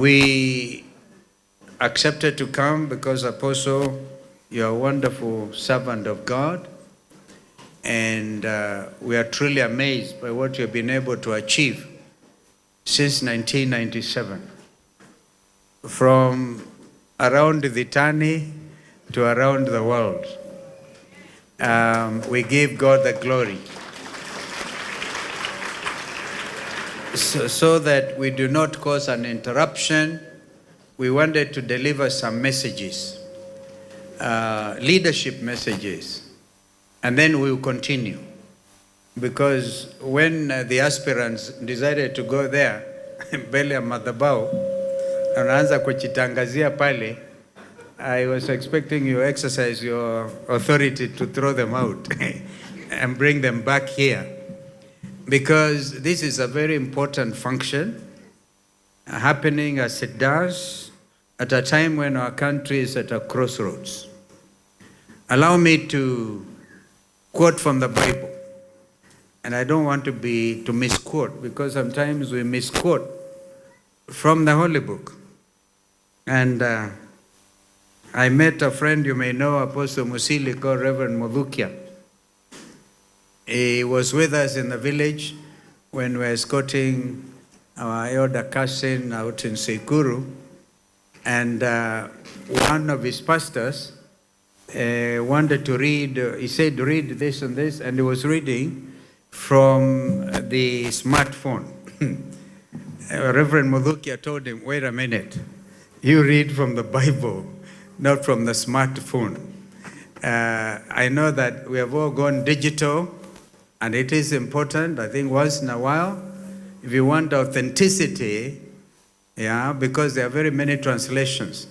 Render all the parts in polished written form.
We accepted to come because, Apostle, you're a wonderful servant of God, and we are truly amazed by what you've been able to achieve since 1997. From around the Tani to around the world. We give God the glory. So that we do not cause an interruption, we wanted to deliver some messages, leadership messages, and then we will continue. Because when the aspirants decided to go there, mbele ya madhabahu, anaanza kuchitangazia pale, I was expecting you exercise your authority to throw them out and bring them back here. Because this is a very important function happening as it does at a time when our country is at a crossroads. Allow me to quote from the Bible. And I don't want to misquote, because sometimes we misquote from the Holy Book. And I met a friend you may know, Apostle Musili, called Reverend Modhukia. He was with us in the village when we were escorting our elder cousin out in Sekuru. And one of his pastors wanted to read, he said, read this and this, and he was reading from the smartphone. Reverend Modhukia told him, wait a minute, you read from the Bible, not from the smartphone. I know that we have all gone digital, and it is important, I think, once in a while, if you want authenticity, because there are very many translations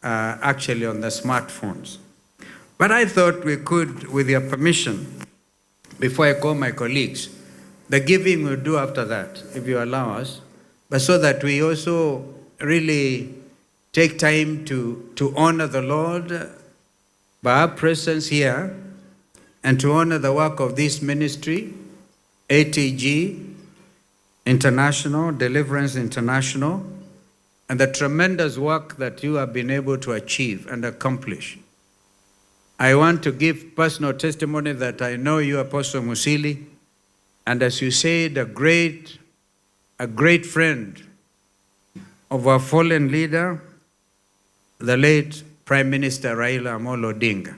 actually on the smartphones. But I thought we could, with your permission, before I call my colleagues, the giving we'll do after that, if you allow us, but so that we also really take time to honor the Lord by our presence here, and to honor the work of this ministry, ATG International, Deliverance International, and the tremendous work that you have been able to achieve and accomplish. I want to give personal testimony that I know you, Apostle Musili, and as you said, a great friend of our fallen leader, the late Prime Minister Raila Amolo Odinga.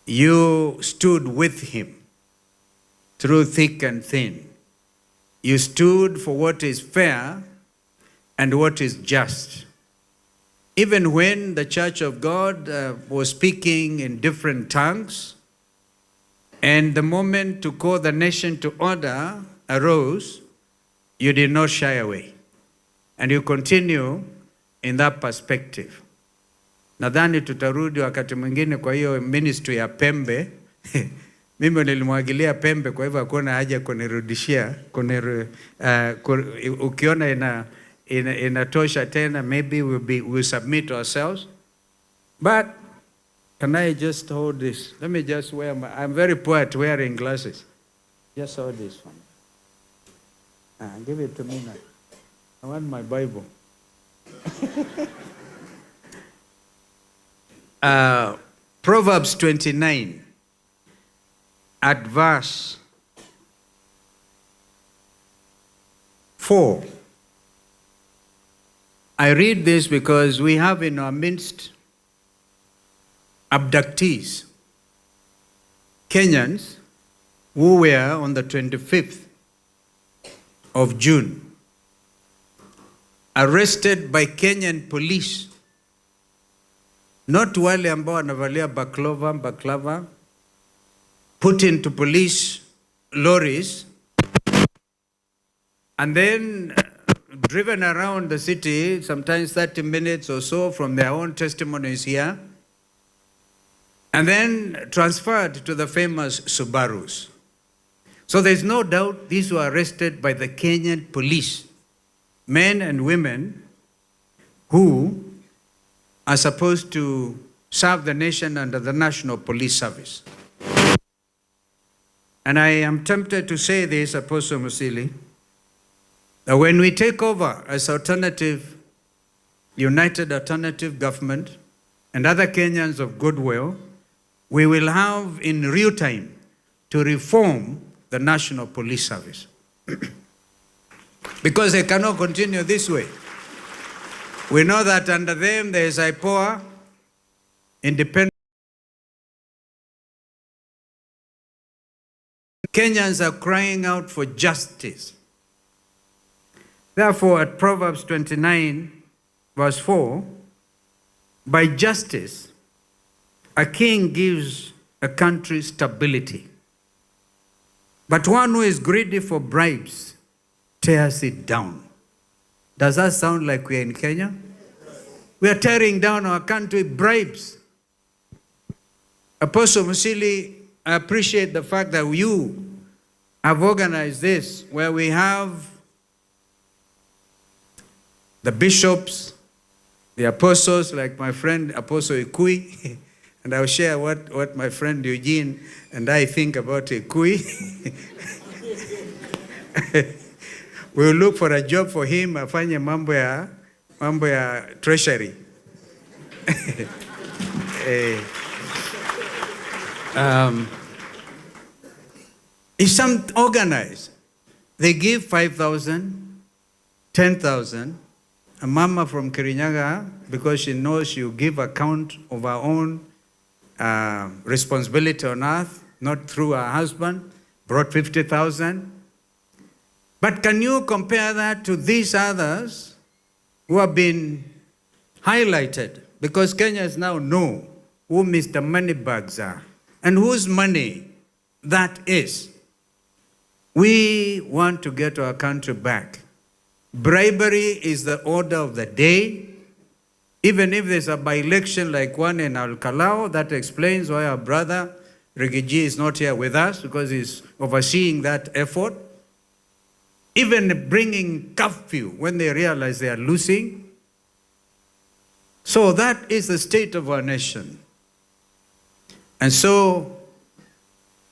You stood with him through thick and thin. You stood for what is fair and what is just. Even when the Church of God was speaking in different tongues, and the moment to call the nation to order arose, you did not shy away. And you continue in that perspective. Nadhani tutarudi wakati mwingine kwa hiyo ministry ya pembe. Mimi nilimwagilia pembe, kwa hivyo hakuna haja kunirudishia. Ukiona inatosha tena, maybe we'll submit ourselves. But can I just hold this? Let me just wear I'm very poor at wearing glasses. Just hold this one. Give it to me now. I want my Bible. Proverbs 29 at verse 4. I read this because we have in our midst abductees, Kenyans, who were on the 25th of June arrested by Kenyan police. Not wale ambao wanavalia baklava, put into police lorries, and then driven around the city, sometimes 30 minutes or so from their own testimonies here, and then transferred to the famous Subarus. So there's no doubt these were arrested by the Kenyan police, men and women who are supposed to serve the nation under the National Police Service. And I am tempted to say this, Apostle Musili, that when we take over as alternative United Alternative Government, and other Kenyans of goodwill, we will have in real time to reform the National Police Service. Because they cannot continue this way. We know that under them there is IPOA, independent. Kenyans are crying out for justice. Therefore, at Proverbs 29, verse 4, by justice, a king gives a country stability. But one who is greedy for bribes tears it down. Does that sound like we are in Kenya? We are tearing down our country with bribes. Apostle Musili, I appreciate the fact that you have organized this, where we have the bishops, the apostles, like my friend Apostle Ikui, and I'll share what my friend Eugene and I think about Ikui. We'll look for a job for him, afanye mambo ya treasury. It's some organized. They give 5,000, 10,000. A mama from Kirinyaga, because she knows she'll give account of her own responsibility on earth, not through her husband, brought 50,000. But can you compare that to these others who have been highlighted? Because Kenyans now know who Mr. Moneybags are and whose money that is. We want to get our country back. Bribery is the order of the day. Even if there's a by-election like one in Al-Kalau, that explains why our brother Rigiji is not here with us, because he's overseeing that effort. Even bringing curfew when they realize they are losing. So that is the state of our nation. And so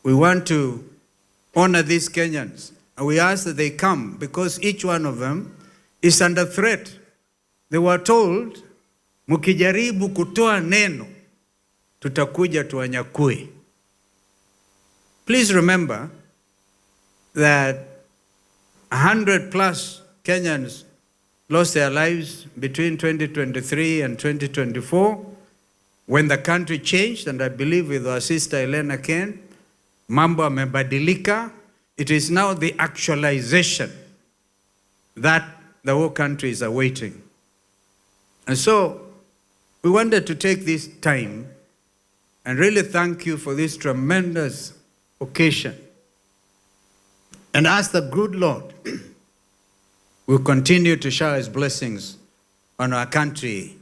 we want to honor these Kenyans. And we ask that they come, because each one of them is under threat. They were told, mukijaribu kutoa neno, tutakuja tuwanyakue. Please remember that 100 plus Kenyans lost their lives between 2023 and 2024 when the country changed, and I believe with our sister Elena Ken, mambo yamebadilika. It is now the actualization that the whole country is awaiting. And so we wanted to take this time and really thank you for this tremendous occasion and ask the good Lord will continue to shower his blessings on our country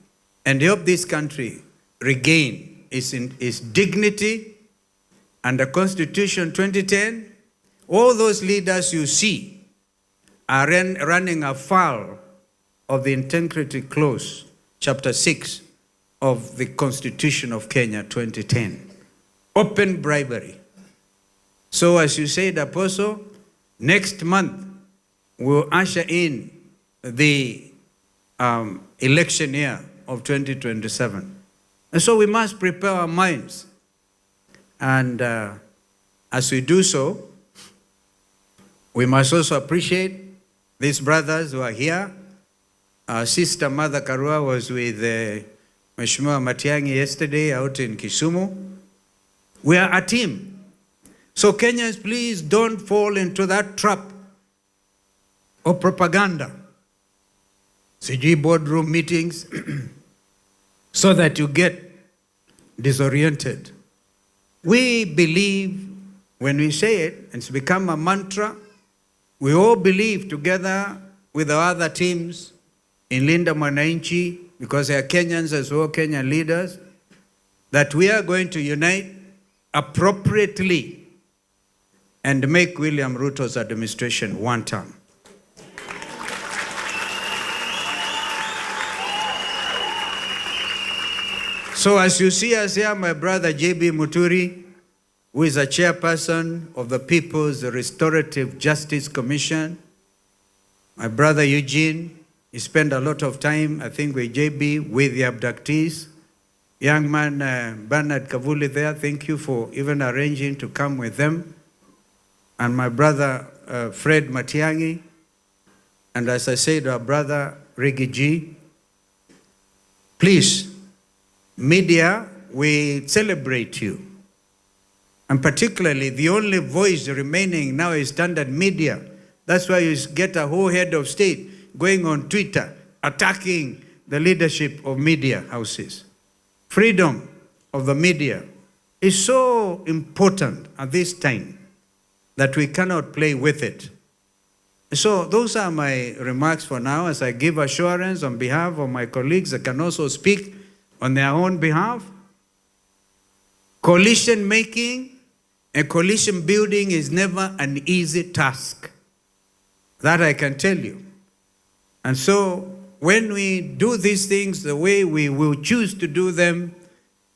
and help this country regain its dignity. And the Constitution 2010, all those leaders you see are running afoul of the integrity clause, chapter 6 of the Constitution of Kenya 2010. Open bribery. So as you said, Apostle, next month we'll usher in the election year of 2027. And so we must prepare our minds. And as we do so, we must also appreciate these brothers who are here. Our sister Mother Karua was with Mheshimiwa Matiang'i yesterday out in Kisumu. We are a team. So Kenyans, please don't fall into that trap of propaganda. CG boardroom meetings so that you get disoriented. We believe when we say it, and it's become a mantra, we all believe together with our other teams in Linda Mwananchi, because they are Kenyans as well, Kenyan leaders, that we are going to unite appropriately and make William Ruto's administration one term. So as you see us here, my brother JB Muturi, who is a chairperson of the People's Restorative Justice Commission, my brother Eugene, He spent a lot of time, I think, with JB, with the abductees. Young man Bernard Kavuli there, thank you for even arranging to come with them. And my brother Fred Matiang'i, and as I said, our brother Rigi G. Please, media, we celebrate you. And particularly, the only voice remaining now is Standard Media. That's why you get a whole head of state going on Twitter, attacking the leadership of media houses. Freedom of the media is so important at this time that we cannot play with it. So those are my remarks for now, as I give assurance on behalf of my colleagues that can also speak on their own behalf. Coalition making and coalition building is never an easy task. That I can tell you. And so when we do these things the way we will choose to do them,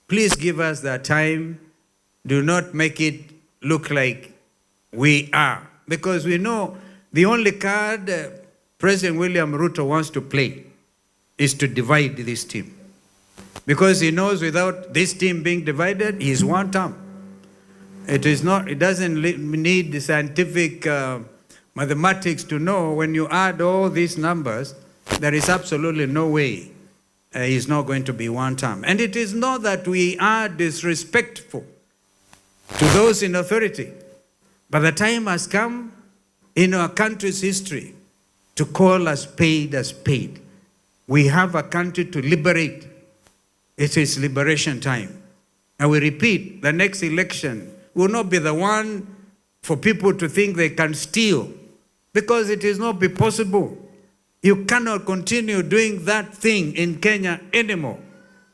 please give us that time. Do not make it look like we are. Because we know the only card President William Ruto wants to play is to divide this team. Because he knows without this team being divided, he is one term. It doesn't need the scientific mathematics to know when you add all these numbers, there is absolutely no way he's not going to be one term. And it is not that we are disrespectful to those in authority, but the time has come in our country's history to call us paid as paid. We have a country to liberate. It is liberation time. And we repeat, the next election will not be the one for people to think they can steal, because it is not be possible. You cannot continue doing that thing in Kenya anymore.